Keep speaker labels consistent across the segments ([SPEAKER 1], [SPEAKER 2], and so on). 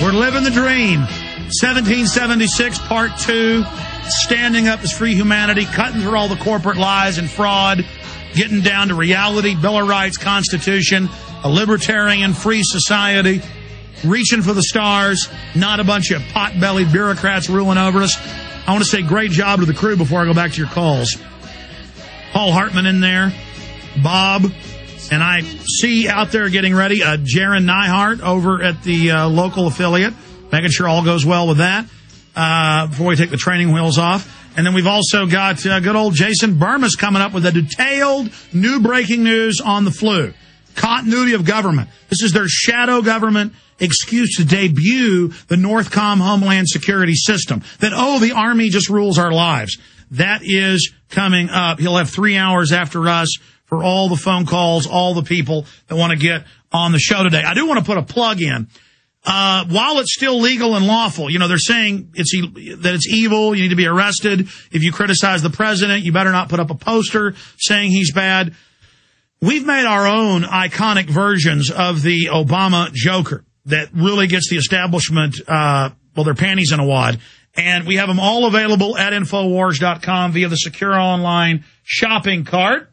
[SPEAKER 1] We're living the dream. 1776, Part 2. Standing up as free humanity, cutting through all the corporate lies and fraud, getting down to reality, Bill of Rights, Constitution, a libertarian, free society, reaching for the stars, not a bunch of pot-bellied bureaucrats ruling over us. I want to say great job to the crew before I go back to your calls. Paul Hartman in there, Bob, and I see out there getting ready, Jaron Neihart over at the local affiliate, making sure all goes well with that before we take the training wheels off. And then we've also got good old Jason Burmis coming up with a detailed new breaking news on the flu. Continuity of government. This is their shadow government excuse to debut the Northcom Homeland Security System. That, the Army just rules our lives. That is coming up. He'll have 3 hours after us for all the phone calls, all the people that want to get on the show today. I do want to put a plug in. While it's still legal and lawful, they're saying that it's evil, you need to be arrested. If you criticize the president, you better not put up a poster saying he's bad. We've made our own iconic versions of the Obama Joker that really gets the establishment, their panties in a wad. And we have them all available at Infowars.com via the secure online shopping cart.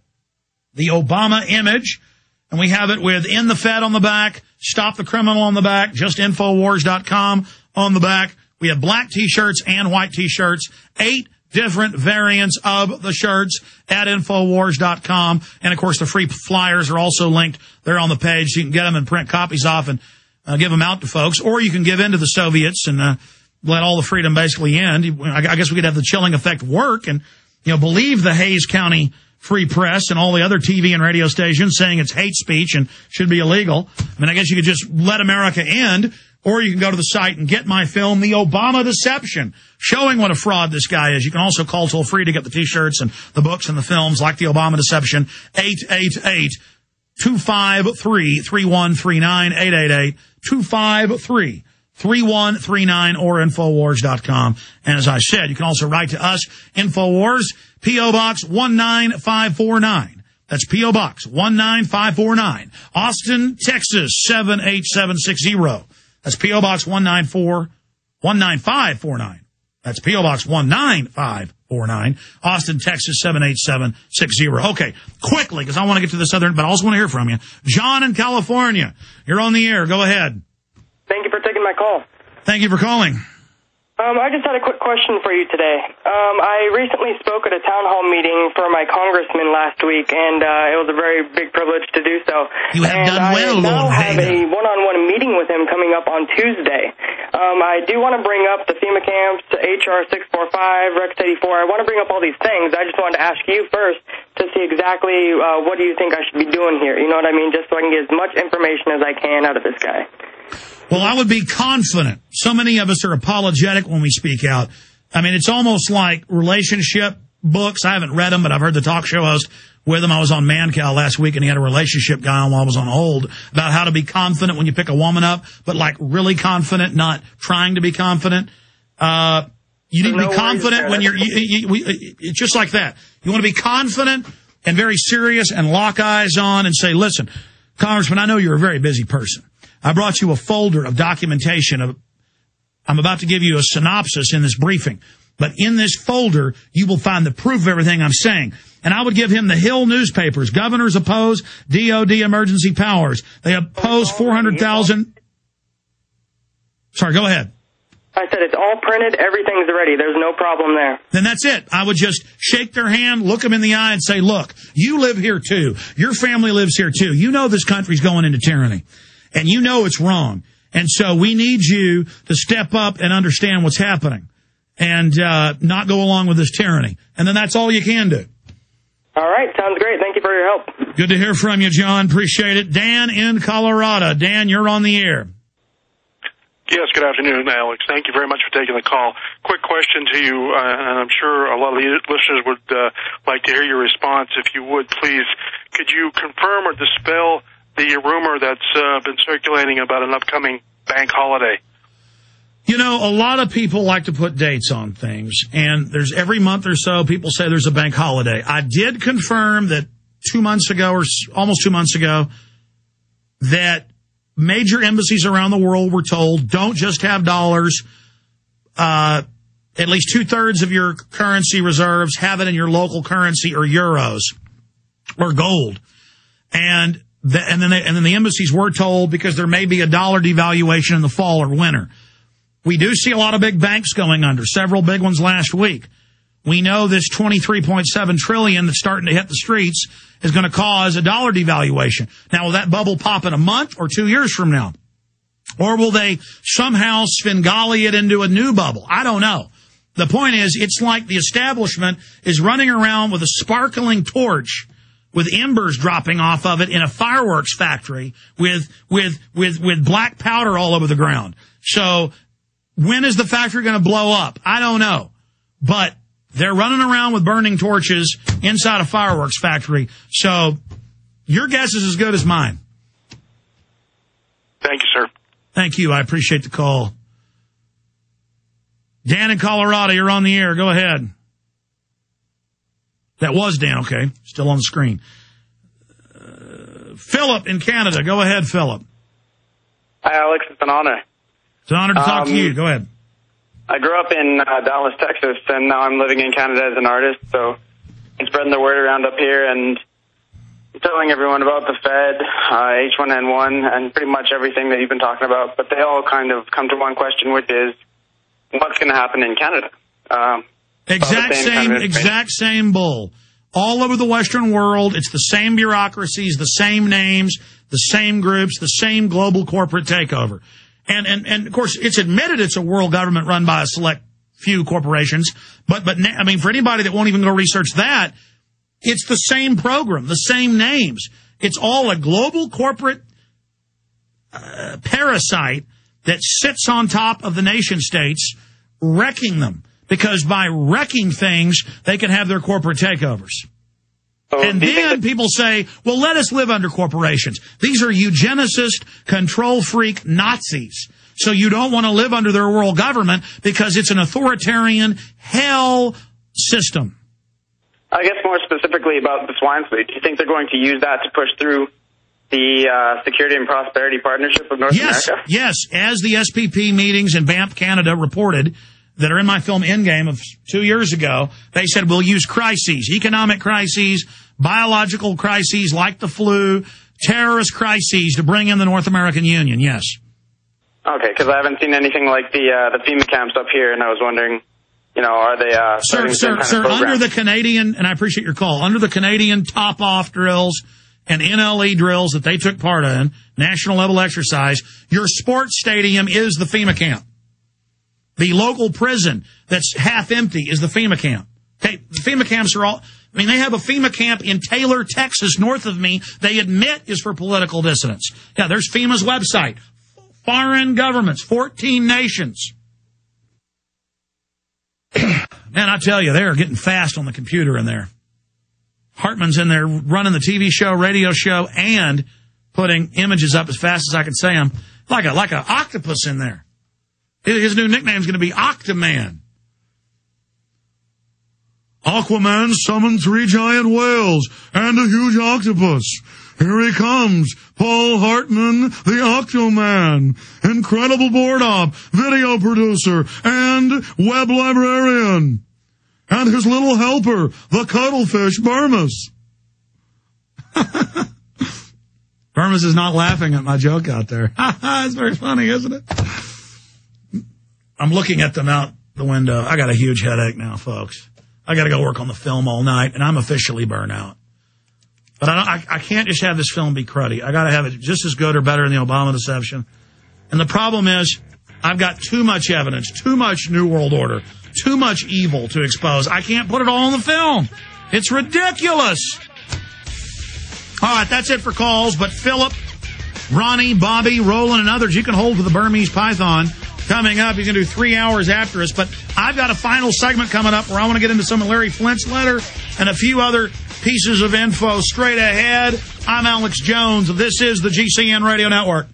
[SPEAKER 1] The Obama image. And we have it with In the Fed on the back, Stop the Criminal on the back, just Infowars.com on the back. We have black T-shirts and white T-shirts, 8 different variants of the shirts at Infowars.com. And, of course, the free flyers are also linked there on the page, so you can get them and print copies off and give them out to folks. Or you can give in to the Soviets and let all the freedom basically end. I guess we could have the chilling effect work and, believe the Hayes County Free Press and all the other TV and radio stations saying it's hate speech and should be illegal. I guess you could just let America end, or you can go to the site and get my film, The Obama Deception, showing what a fraud this guy is. You can also call toll free to get the T-shirts and the books and the films like The Obama Deception, 888-253-3139, 888-253-3139, or Infowars.com. And as I said, you can also write to us, Infowars, P.O. Box 19549. That's P.O. Box 19549. Austin, Texas 78760. That's P.O. Box 19549. That's P.O. Box 19549. Austin, Texas 78760. Okay, quickly, because I want to get to this other, but I also want to hear from you. John in California, you're on the air. Go ahead.
[SPEAKER 2] Thank you for taking my call.
[SPEAKER 1] Thank you for calling.
[SPEAKER 2] I just had a quick question for you today. I recently spoke at a town hall meeting for my congressman last week, and it was a very big privilege to do so.
[SPEAKER 1] You have done well,
[SPEAKER 2] Lord
[SPEAKER 1] Hagen.
[SPEAKER 2] I have a one-on-one meeting with him coming up on Tuesday. I do want to bring up the FEMA camps, HR 645, Rex 84. I want to bring up all these things. I just wanted to ask you first to see exactly what do you think I should be doing here. You know what I mean? Just so I can get as much information as I can out of this guy.
[SPEAKER 1] Well, I would be confident. So many of us are apologetic when we speak out. It's almost like relationship books. I haven't read them, but I've heard the talk show host with him. I was on ManCal last week, and he had a relationship guy on while I was on hold about how to be confident when you pick a woman up, but like really confident, not trying to be confident. You need to be confident when it's just like that. You want to be confident and very serious and lock eyes on and say, listen, Congressman, I know you're a very busy person. I brought you a folder of documentation. I'm about to give you a synopsis in this briefing. But in this folder, you will find the proof of everything I'm saying. And I would give him the Hill newspapers. Governors oppose DOD emergency powers. They oppose 400,000. Sorry, go ahead.
[SPEAKER 2] I said it's all printed. Everything's ready. There's no problem there.
[SPEAKER 1] Then that's it. I would just shake their hand, look them in the eye, and say, look, you live here too. Your family lives here too. You know this country's going into tyranny. And you know it's wrong. And so we need you to step up and understand what's happening and not go along with this tyranny. And then that's all you can do.
[SPEAKER 2] All right. Sounds great. Thank you for your help.
[SPEAKER 1] Good to hear from you, John. Appreciate it. Dan in Colorado. Dan, you're on the air.
[SPEAKER 3] Yes, good afternoon, Alex. Thank you very much for taking the call. Quick question to you, and I'm sure a lot of the listeners would like to hear your response. If you would, please, could you confirm or dispel the rumor that's been circulating about an upcoming bank holiday?
[SPEAKER 1] A lot of people like to put dates on things, and there's every month or so people say there's a bank holiday. I did confirm that 2 months ago, or almost 2 months ago, that major embassies around the world were told, don't just have dollars. At least 2/3 of your currency reserves, have it in your local currency or euros or gold. And then the embassies were told, because there may be a dollar devaluation in the fall or winter. We do see a lot of big banks going under, several big ones last week. We know this $23.7 trillion that's starting to hit the streets is going to cause a dollar devaluation. Now, will that bubble pop in a month or 2 years from now? Or will they somehow Svengali it into a new bubble? I don't know. The point is, it's like the establishment is running around with a sparkling torch with embers dropping off of it in a fireworks factory with black powder all over the ground. So when is the factory going to blow up? I don't know. But they're running around with burning torches inside a fireworks factory. So your guess is as good as mine.
[SPEAKER 3] Thank you, sir.
[SPEAKER 1] Thank you. I appreciate the call. Dan in Colorado, you're on the air. Go ahead. That was Dan. Okay. Still on the screen. Philip in Canada. Go ahead, Philip.
[SPEAKER 4] Hi, Alex. It's an honor.
[SPEAKER 1] It's an honor to talk to you. Go ahead.
[SPEAKER 4] I grew up in Dallas, Texas, and now I'm living in Canada as an artist, so I'm spreading the word around up here and telling everyone about the Fed, H1N1, and pretty much everything that you've been talking about. But they all kind of come to one question, which is, what's going to happen in Canada?
[SPEAKER 1] Exact same bull. All over the Western world, it's the same bureaucracies, the same names, the same groups, the same global corporate takeover. And of course, it's admitted it's a world government run by a select few corporations. But I mean, for anybody that won't even go research that, it's the same program, the same names. It's all a global corporate parasite that sits on top of the nation states, wrecking them. Because by wrecking things, they can have their corporate takeovers. And then people say, well, let us live under corporations. These are eugenicist, control freak Nazis. So you don't want to live under their world government because it's an authoritarian hell system.
[SPEAKER 4] I guess more specifically about the swine flu. Do you think they're going to use that to push through the Security and Prosperity Partnership of North America?
[SPEAKER 1] Yes. As the SPP meetings in Banff, Canada reported, that are in my film Endgame of 2 years ago, they said we'll use crises, economic crises, biological crises like the flu, terrorist crises to bring in the North American Union, yes.
[SPEAKER 4] Okay, because I haven't seen anything like the FEMA camps up here, and I was wondering, are they
[SPEAKER 1] Sir, under the Canadian, and I appreciate your call, under the Canadian top-off drills and NLE drills that they took part in, national level exercise, your sports stadium is the FEMA camp. The local prison that's half empty is the FEMA camp. Okay, the FEMA camps are all, they have a FEMA camp in Taylor, Texas, north of me, they admit is for political dissidents. Yeah, there's FEMA's website. Foreign governments, 14 nations. Man, I tell you, they're getting fast on the computer in there. Hartman's in there running the TV show, radio show, and putting images up as fast as I can say them. Like a octopus in there. His new nickname is going to be Octoman. Aquaman summoned 3 giant whales and a huge octopus. Here he comes, Paul Hartman, the Octoman, incredible board op, video producer, and web librarian. And his little helper, the cuttlefish Burmis. Burmis is not laughing at my joke out there. It's very funny, isn't it? I'm looking at them out the window. I got a huge headache now, folks. I got to go work on the film all night, and I'm officially burnt out. But I can't just have this film be cruddy. I got to have it just as good or better than the Obama deception. And the problem is, I've got too much evidence, too much New World Order, too much evil to expose. I can't put it all in the film. It's ridiculous. All right, that's it for calls. But Philip, Ronnie, Bobby, Roland, and others, you can hold for the Burmese Python. Coming up, he's going to do 3 hours after us. But I've got a final segment coming up where I want to get into some of Larry Flint's letter and a few other pieces of info straight ahead. I'm Alex Jones. This is the GCN Radio Network.